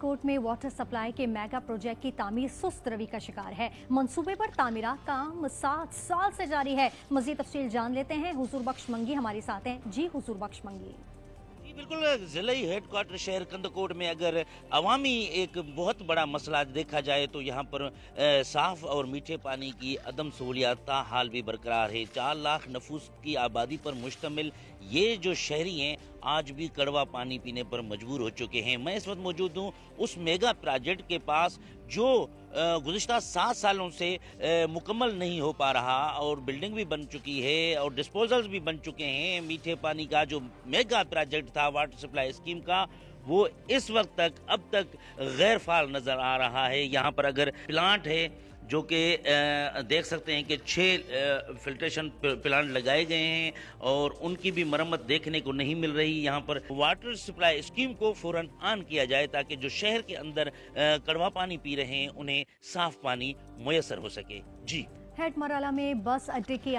कंदकोट में water supply के mega project की तामीर सुस्त रवि का शिकार है। मंसूबे पर तामीरात काम 7 साल से जारी है। मजीद तफसील जान लेते हैं, हुजूर बख्श मंगी हमारे साथ हैं। जी हुजूर बख्श मंगी। बिल्कुल, ज़िलाई हेडक्वार्टर शहर कंदकोट में अगर अवामी एक बहुत बड़ा मसला देखा जाए तो यहाँ पर साफ़ और मीठे पानी की अदम सहूलियात ताहाल भी बरकरार है। 4 लाख नफूस की आबादी पर मुश्तमिल ये जो शहरी हैं आज भी कड़वा पानी पीने पर मजबूर हो चुके हैं। मैं इस वक्त मौजूद हूँ उस मेगा प्रोजेक्ट के पास जो गुज़िश्ता 7 सालों से मुकम्मल नहीं हो पा रहा और बिल्डिंग भी बन चुकी है और डिस्पोजल्स भी बन चुके हैं। मीठे पानी का जो मेगा प्रोजेक्ट था वाटर सप्लाई स्कीम का, वो इस वक्त तक अब तक गैर फाल नज़र आ रहा है। यहाँ पर अगर प्लांट है जो कि देख सकते हैं कि 6 फिल्ट्रेशन प्लांट लगाए गए हैं और उनकी भी मरम्मत देखने को नहीं मिल रही। यहाँ पर वाटर सप्लाई स्कीम को फौरन ऑन किया जाए ताकि जो शहर के अंदर कड़वा पानी पी रहे हैं उन्हें साफ पानी मुयसर हो सके। जी। हेड मराला में बस अड्डे की